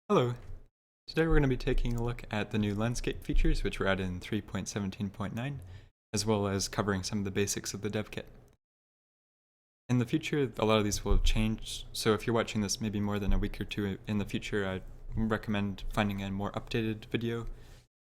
Hello. Today we're going to be taking a look at the new landscape features which were added in 3.17.9, as well as covering some of the basics of the Devkit. In the future, a lot of these will have changed, so if you're watching this maybe more than a week or two in the future, I'd recommend finding a more updated video.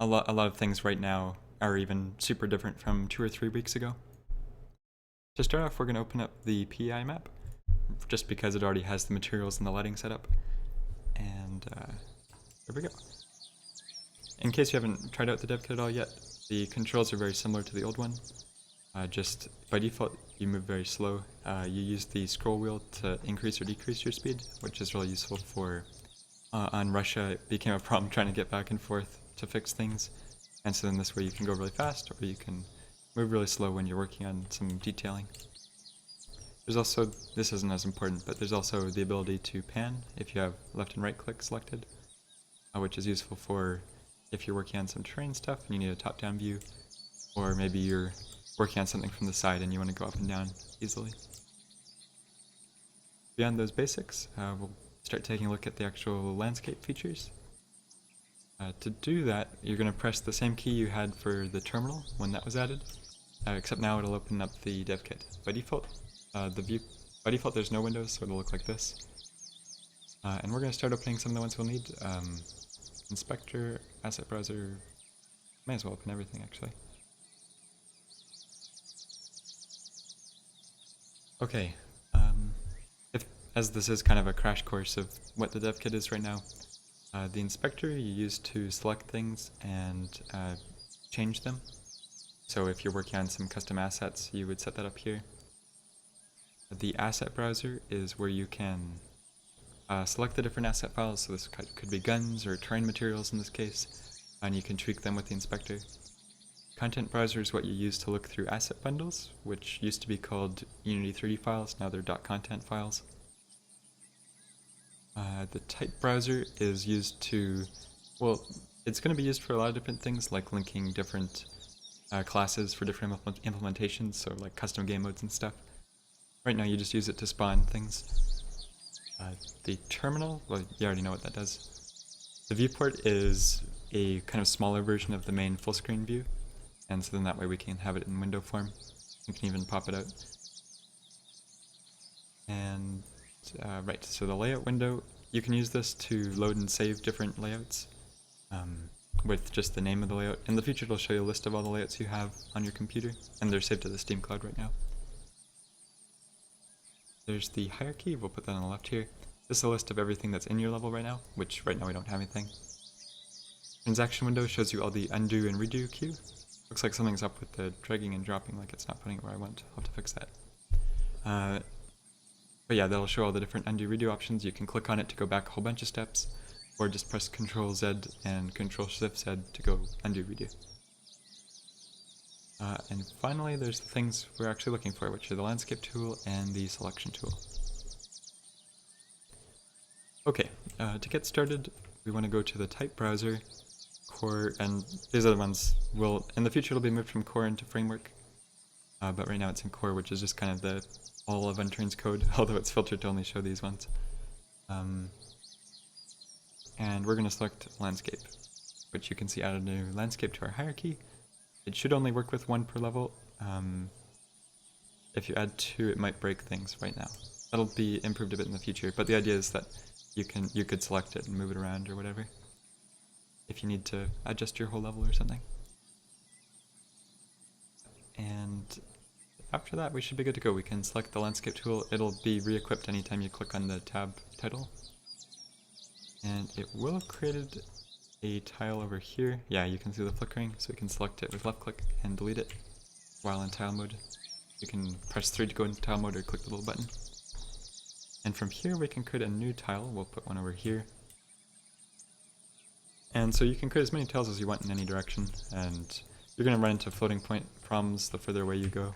A lot of things right now are even super different from 2 or 3 weeks ago. To start off, we're going to open up the PEI map, just because it already has the materials and the lighting set up. And there we go. In case you haven't tried out the Devkit at all yet, the controls are very similar to the old one. Just by default, you move very slow. You use the scroll wheel to increase or decrease your speed, which is really useful for, on Russia, it became a problem trying to get back and forth to fix things. And so then this way you can go really fast, or you can move really slow when you're working on some detailing. There's also, this isn't as important, but there's also the ability to pan if you have left and right click selected, which is useful for if you're working on some terrain stuff and you need a top-down view, or maybe you're working on something from the side and you want to go up and down easily. Beyond those basics, we'll start taking a look at the actual landscape features. To do that, you're going to press the same key you had for the terminal when that was added, except now it'll open up the Devkit. By default, by default there's no windows, so it'll look like this. And we're going to start opening some of the ones we'll need. Inspector, asset browser, might as well open everything actually. Okay, as this is kind of a crash course of what the Devkit is right now, the inspector you use to select things and change them. So if you're working on some custom assets, you would set that up here. The asset browser is where you can select the different asset files, so this could be guns or terrain materials in this case, and you can tweak them with the inspector. Content browser is what you use to look through asset bundles, which used to be called Unity 3D files, now they're .content files. The type browser is used to, well, it's going to be used for a lot of different things, like linking different classes for different implementations, so like custom game modes and stuff. Right now you just use it to spawn things. The terminal, well, you already know what that does. The viewport is a kind of smaller version of the main full screen view, and so then that way we can have it in window form. You can even pop it out. And right, so the layout window, you can use this to load and save different layouts with just the name of the layout. In the future it'll show you a list of all the layouts you have on your computer, and they're saved to the Steam cloud right now. There's the hierarchy, we'll put that on the left here. This is a list of everything that's in your level right now, which right now we don't have anything. Transaction window shows you all the undo and redo queue. Looks like something's up with the dragging and dropping, like it's not putting it where I want. I'll have to fix that. But yeah, that'll show all the different undo redo options. You can click on it to go back a whole bunch of steps, or just press Ctrl Z and Ctrl Shift Z to go undo redo. And finally, there's the things we're actually looking for, which are the landscape tool and the selection tool. Okay, to get started, we want to go to the type browser, core, and these other ones will, in the future it'll be moved from core into framework, but right now it's in core, which is just kind of the all of Unturned's code, although it's filtered to only show these ones. And we're going to select landscape, which you can see added a new landscape to our hierarchy. It should only work with one per level. If you add two, it might break things right now. That'll be improved a bit in the future, but the idea is that you could select it and move it around or whatever, if you need to adjust your whole level or something. And after that, we should be good to go. We can select the landscape tool. It'll be re-equipped anytime you click on the tab title. And it will have created a tile over here. Yeah, you can see the flickering, so we can select it with left click and delete it while in tile mode. You can press 3 to go into tile mode or click the little button. And from here we can create a new tile. We'll put one over here. And so you can create as many tiles as you want in any direction, and you're going to run into floating point problems the further away you go.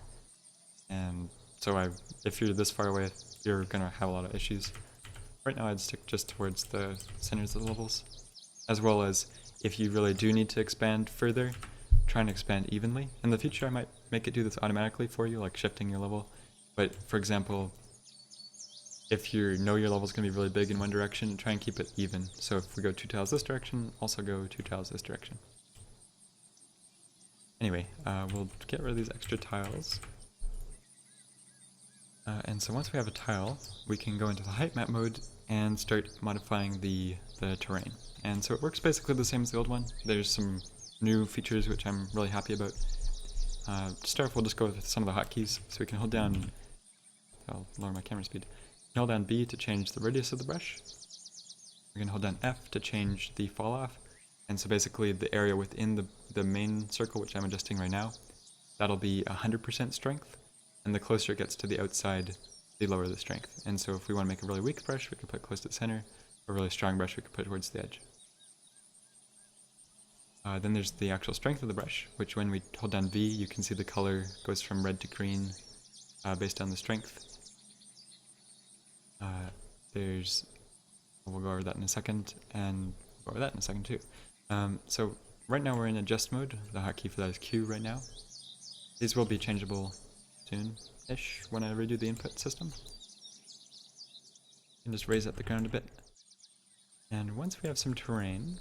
And so if you're this far away, you're going to have a lot of issues. Right now I'd stick just towards the centers of the levels. As well as, if you really do need to expand further, try and expand evenly. In the future I might make it do this automatically for you, like shifting your level. But for example, if you know your level is going to be really big in one direction, try and keep it even. So if we go 2 tiles this direction, also go 2 tiles this direction. Anyway, we'll get rid of these extra tiles. And so once we have a tile, we can go into the height map mode and start modifying the terrain. And so it works basically the same as the old one. There's some new features which I'm really happy about. To start off, we'll just go with some of the hotkeys. So we can hold down, I'll lower my camera speed. Hold down B to change the radius of the brush. We can hold down F to change the fall off. And so basically the area within the main circle, which I'm adjusting right now, that'll be 100% strength. And the closer it gets to the outside, the lower the strength. And so if we want to make a really weak brush, we can put close to the center. A really strong brush, we can put towards the edge. Then there's the actual strength of the brush, which when we hold down V, you can see the color goes from red to green based on the strength. We'll go over that in a second, and we'll go over that in a second too. So right now we're in adjust mode. The hotkey for that is Q right now. These will be changeable soon-ish when I redo the input system. You can just raise up the ground a bit. And once we have some terrain,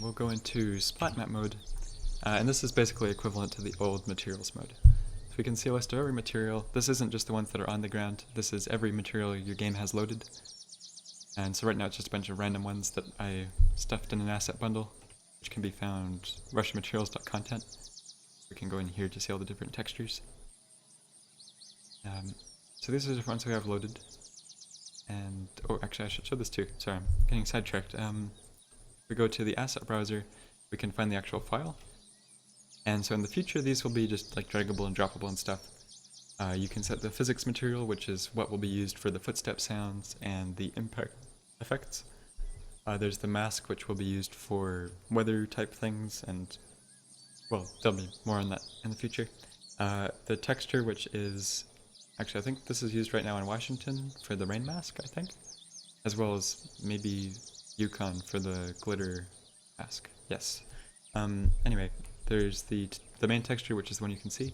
we'll go into splat map mode. And this is basically equivalent to the old materials mode. So we can see a list of every material. This isn't just the ones that are on the ground. This is every material your game has loaded. And so right now it's just a bunch of random ones that I stuffed in an asset bundle, which can be found russianmaterials.content. We can go in here to see all the different textures. So these are the different ones we have loaded. And, oh, actually I should show this too. Sorry, I'm getting sidetracked. If we go to the asset browser, we can find the actual file. And so in the future, these will be just like draggable and droppable and stuff. You can set the physics material, which is what will be used for the footstep sounds and the impact effects. There's the mask, which will be used for weather type things, and well, there'll be more on that in the future. The texture, which is, actually I think this is used right now in Washington for the rain mask, I think, as well as maybe Yukon for the glitter mask. Yes. Anyway, there's the main texture, which is the one you can see.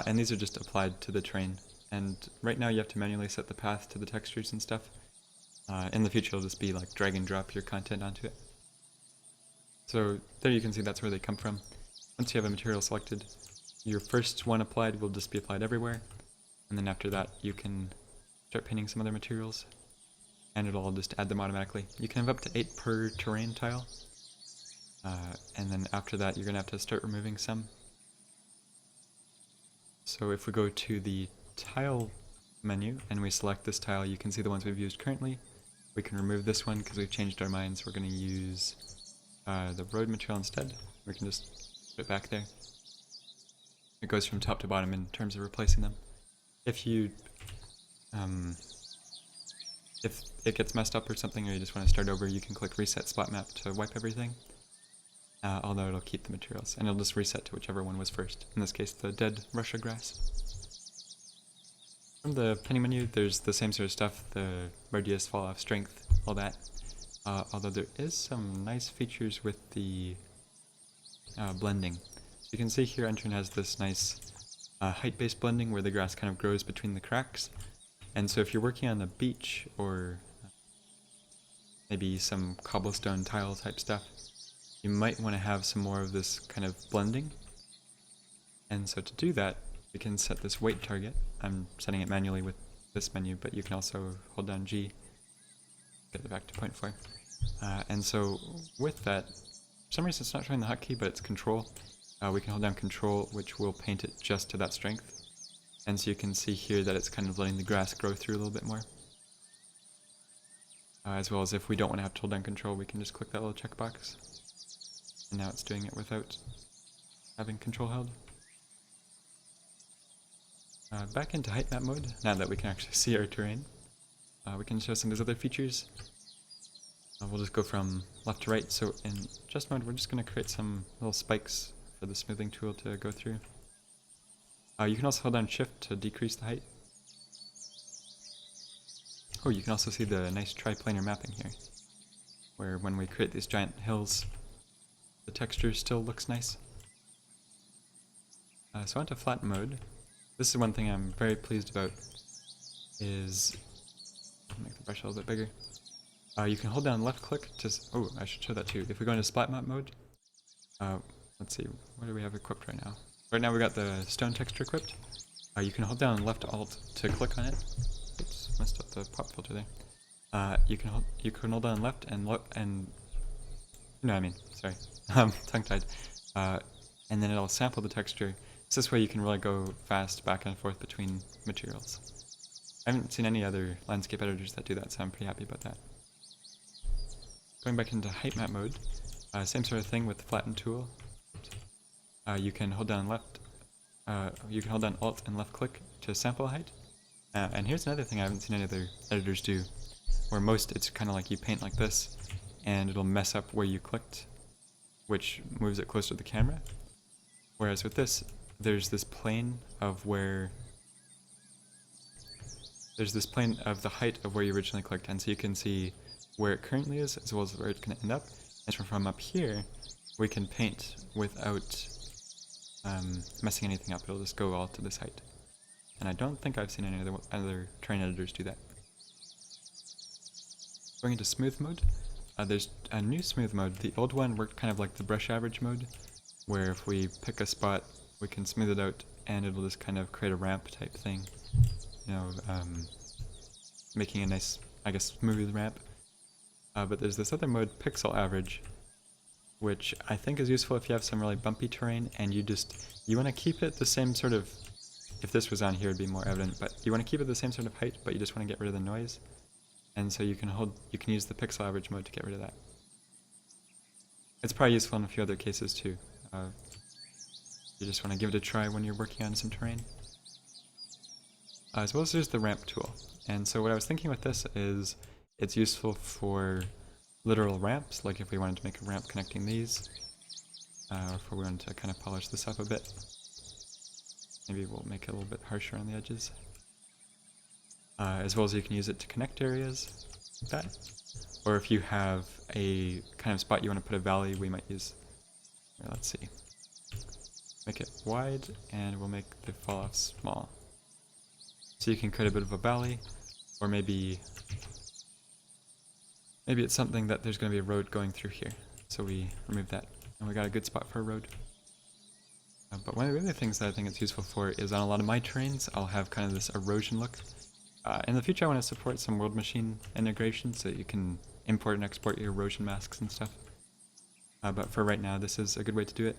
And these are just applied to the terrain. And right now you have to manually set the path to the textures and stuff. In the future it'll just be like drag and drop your content onto it. So there you can see that's where they come from. Once you have a material selected, your first one applied will just be applied everywhere. And then after that you can start painting some other materials. And it'll just add them automatically. You can have up to 8 per terrain tile. And then after that you're going to have to start removing some. So if we go to the tile menu and we select this tile, you can see the ones we've used currently. We can remove this one because we've changed our minds. We're going to use the road material instead. We can just put it back there. It goes from top to bottom in terms of replacing them. If you if it gets messed up or something, or you just want to start over, you can click reset splat map to wipe everything. Although it'll keep the materials, and it'll just reset to whichever one was first. In this case, the dead Russia grass. From the painting menu, there's the same sort of stuff, the radius, fall off, strength, all that. Although there is some nice features with the blending. You can see here Unturned has this nice height-based blending where the grass kind of grows between the cracks. And so if you're working on a beach or maybe some cobblestone tile type stuff, you might want to have some more of this kind of blending. And so to do that, we can set this weight target. I'm setting it manually with this menu, but you can also hold down G, get it back to 0.4. And so with that, for some reason it's not showing the hotkey, but it's control. We can hold down control, which will paint it just to that strength. And so you can see here that it's kind of letting the grass grow through a little bit more. As well as if we don't want to have to hold down control, we can just click that little checkbox. And now it's doing it without having control held. Back into height map mode, now that we can actually see our terrain. We can show some of these other features. We'll just go from left to right. So in adjust mode, we're just going to create some little spikes for the smoothing tool to go through. You can also hold down shift to decrease the height. Oh, you can also see the nice triplanar mapping here, where when we create these giant hills, the texture still looks nice. So onto flat mode. This is one thing I'm very pleased about. is make the brush a little bit bigger. You can hold down left click to, oh, I should show that too. If we go into splat map mode, let's see, what do we have equipped right now? Right now we got the stone texture equipped. You can hold down left alt to click on it. Oops, messed up the pop filter there. You can hold down left and sorry, tongue-tied. And then it'll sample the texture. So this way you can really go fast back and forth between materials. I haven't seen any other landscape editors that do that, so I'm pretty happy about that. Going back into height map mode, same sort of thing with the flatten tool. You can hold down alt and left click to sample height. And here's another thing I haven't seen any other editors do, where it's kind of like you paint like this, and it'll mess up where you clicked, which moves it closer to the camera. Whereas with this, there's this plane of the height of where you originally clicked, and so you can see where it currently is as well as where it's going to end up. And from up here, we can paint without messing anything up. It'll just go all to this height. And I don't think I've seen any other terrain editors do that. Going into smooth mode, there's a new smooth mode. The old one worked kind of like the brush average mode, where if we pick a spot, we can smooth it out and it'll just kind of create a ramp type thing. You know, making a nice, I guess, smooth ramp. But there's this other mode, pixel average, which I think is useful if you have some really bumpy terrain and you want to keep it the same sort of, if this was on here it'd be more evident, but you want to keep it the same sort of height, but you just want to get rid of the noise. And so you can use the pixel average mode to get rid of that. It's probably useful in a few other cases too. You just want to give it a try when you're working on some terrain. As well as there's the ramp tool. And so what I was thinking with this is it's useful for literal ramps, like if we wanted to make a ramp connecting these, or if we wanted to kind of polish this up a bit. Maybe we'll make it a little bit harsher on the edges. As well as you can use it to connect areas, like that. Or if you have a kind of spot you want to put a valley, we might use, let's see, make it wide, and we'll make the fall off small. So you can create a bit of a valley, or maybe it's something that there's going to be a road going through here. So we remove that, and we got a good spot for a road. But one of the other things that I think it's useful for is on a lot of my terrains, I'll have kind of this erosion look. In the future I want to support some world machine integration so that you can import and export your erosion masks and stuff. But for right now, this is a good way to do it,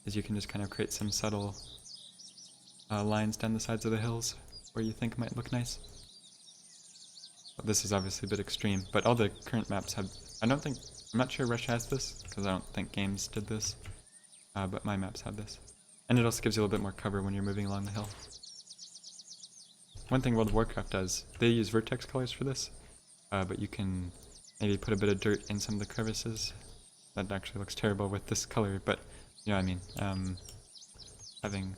is you can just kind of create some subtle lines down the sides of the hills where you think might look nice. But this is obviously a bit extreme, but all the current maps have, I'm not sure Rush has this, because I don't think games did this, but my maps have this. And it also gives you a little bit more cover when you're moving along the hill. One thing World of Warcraft does, they use vertex colors for this, but you can maybe put a bit of dirt in some of the crevices. That actually looks terrible with this color, but you know what I mean. Having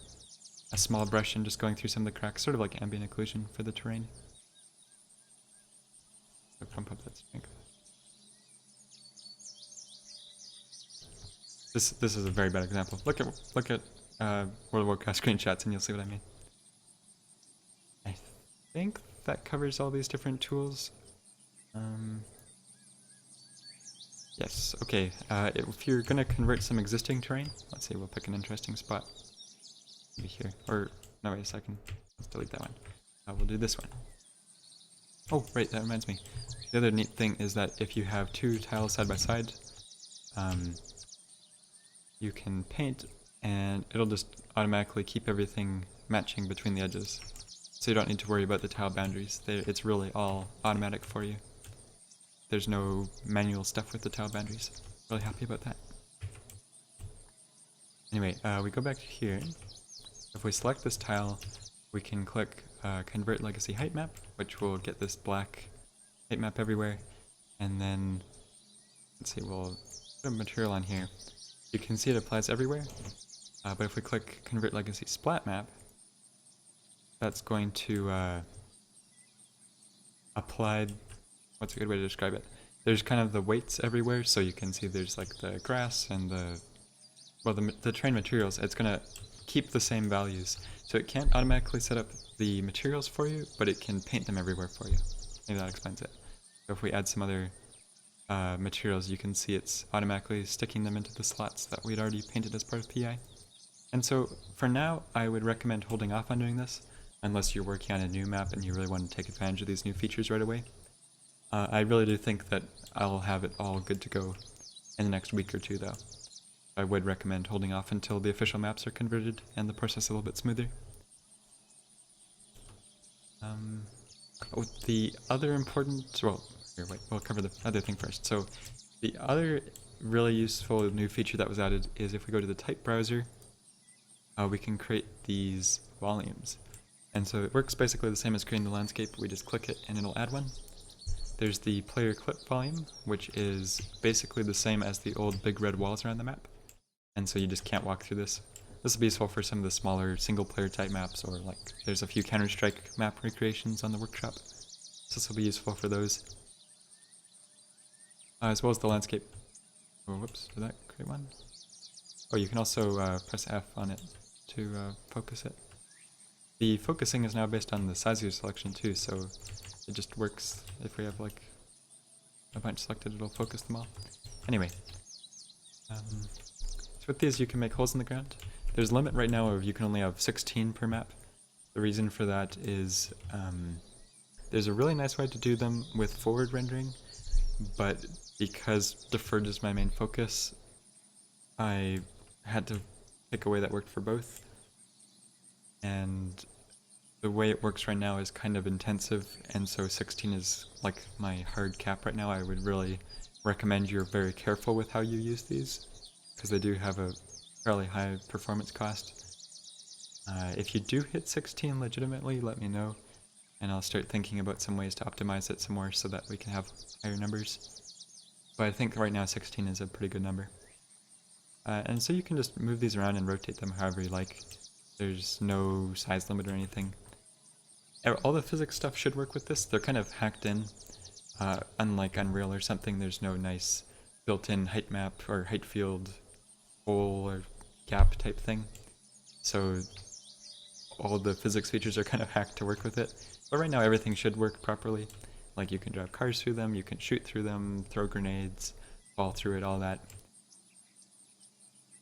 a small brush and just going through some of the cracks, sort of like ambient occlusion for the terrain. So pump up that strength. This is a very bad example. Look at World of Warcraft screenshots and you'll see what I mean. I think that covers all these different tools. Yes, okay. If you're going to convert some existing terrain, let's say we'll pick an interesting spot. Maybe here. Or, no, wait a second. Let's delete that one. We'll do this one. Oh, right, that reminds me. The other neat thing is that if you have two tiles side by side, you can paint and it'll just automatically keep everything matching between the edges. So you don't need to worry about the tile boundaries. It's really all automatic for you. There's no manual stuff with the tile boundaries. Really happy about that. Anyway, we go back to here. If we select this tile, we can click Convert Legacy Height Map, which will get this black height map everywhere. And then, let's see, we'll put a material on here. You can see it applies everywhere. But if we click Convert Legacy Splat Map, that's going to apply, what's a good way to describe it? There's kind of the weights everywhere, so you can see there's like the grass and the terrain materials. It's going to keep the same values. So it can't automatically set up the materials for you, but it can paint them everywhere for you. Maybe that explains it. So if we add some other materials, you can see it's automatically sticking them into the slots that we'd already painted as part of PI. And so for now, I would recommend holding off on doing this, unless you're working on a new map and you really want to take advantage of these new features right away. I really do think that I'll have it all good to go in the next week or two though. I would recommend holding off until the official maps are converted and the process a little bit smoother. The other important, well, here, wait, we'll cover the other thing first. So the other really useful new feature that was added is if we go to the type browser, we can create these volumes. And so it works basically the same as creating the landscape. We just click it and it'll add one. There's the player clip volume, which is basically the same as the old big red walls around the map. And so you just can't walk through this. This will be useful for some of the smaller single player type maps, or like there's a few Counter-Strike map recreations on the workshop. So this will be useful for those. As well as the landscape. Oh, whoops, did that create one? Oh, you can also press F on it to focus it. The focusing is now based on the size of your selection too, so it just works. If we have like a bunch selected, it'll focus them all. Anyway, so with these you can make holes in the ground. There's a limit right now of you can only have 16 per map. The reason for that is there's a really nice way to do them with forward rendering, but because deferred is my main focus, I had to pick a way that worked for both. And the way it works right now is kind of intensive, and so 16 is like my hard cap right now. I would really recommend you're very careful with how you use these, because they do have a fairly high performance cost. If you do hit 16 legitimately, let me know, and I'll start thinking about some ways to optimize it some more so that we can have higher numbers. But I think right now 16 is a pretty good number. And so you can just move these around and rotate them however you like. There's no size limit or anything. All the physics stuff should work with this. They're kind of hacked in. Unlike Unreal or something, there's no nice built-in height map or height field hole or gap type thing. So all the physics features are kind of hacked to work with it. But right now everything should work properly. Like you can drive cars through them, you can shoot through them, throw grenades, fall through it, all that.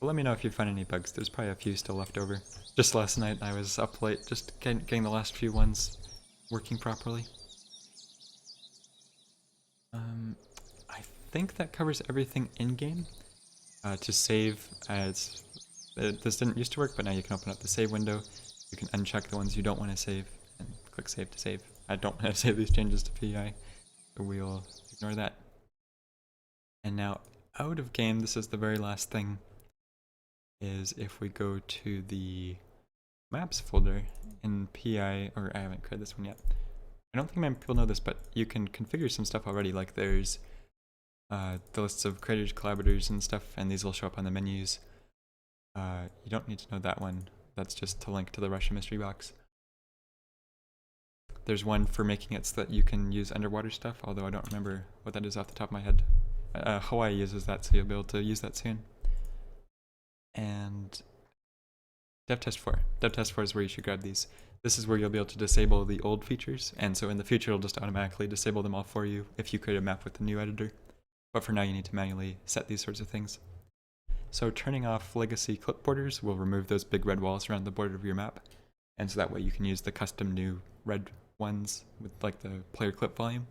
But let me know if you find any bugs. There's probably a few still left over. Just last night I was up late just getting the last few ones working properly. I think that covers everything in-game. To save, this didn't used to work, but now you can open up the save window. You can uncheck the ones you don't want to save and click save to save. I don't want to save these changes to PI, so we'll ignore that. And now out of game, this is the very last thing, is if we go to the maps folder in PI, or I haven't created this one yet. I don't think many people know this, but you can configure some stuff already, like there's the lists of creators, collaborators and stuff, and these will show up on the menus. You don't need to know that one. That's just to link to the Russia mystery box. There's one for making it so that you can use underwater stuff, although I don't remember what that is off the top of my head. Hawaii uses that, so you'll be able to use that soon. And DevTest 4. DevTest 4 is where you should grab these. This is where you'll be able to disable the old features, and so in the future it'll just automatically disable them all for you if you create a map with the new editor. But for now you need to manually set these sorts of things. So turning off legacy clip borders will remove those big red walls around the border of your map, and so that way you can use the custom new red ones with like the player clip volume.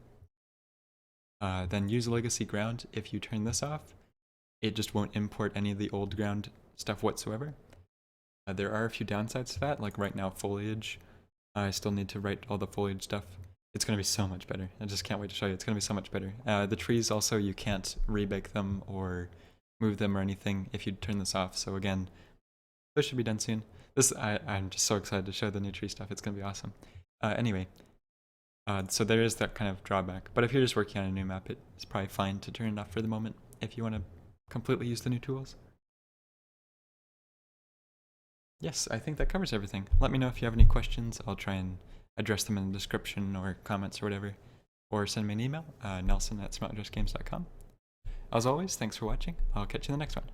Then use legacy ground. If you turn this off, it just won't import any of the old ground stuff whatsoever. There are a few downsides to that, like right now foliage. I still need to write all the foliage stuff. It's going to be so much better. I just can't wait to show you. It's going to be so much better. The trees also, you can't rebake them or move them or anything if you turn this off. So again, this should be done soon. I'm just so excited to show the new tree stuff. It's going to be awesome. Anyway, so there is that kind of drawback. But if you're just working on a new map, it's probably fine to turn it off for the moment if you want to completely use the new tools. Yes, I think that covers everything. Let me know if you have any questions. I'll try and address them in the description or comments or whatever. Or send me an email, nelson@smartaddressgames.com. As always, thanks for watching. I'll catch you in the next one.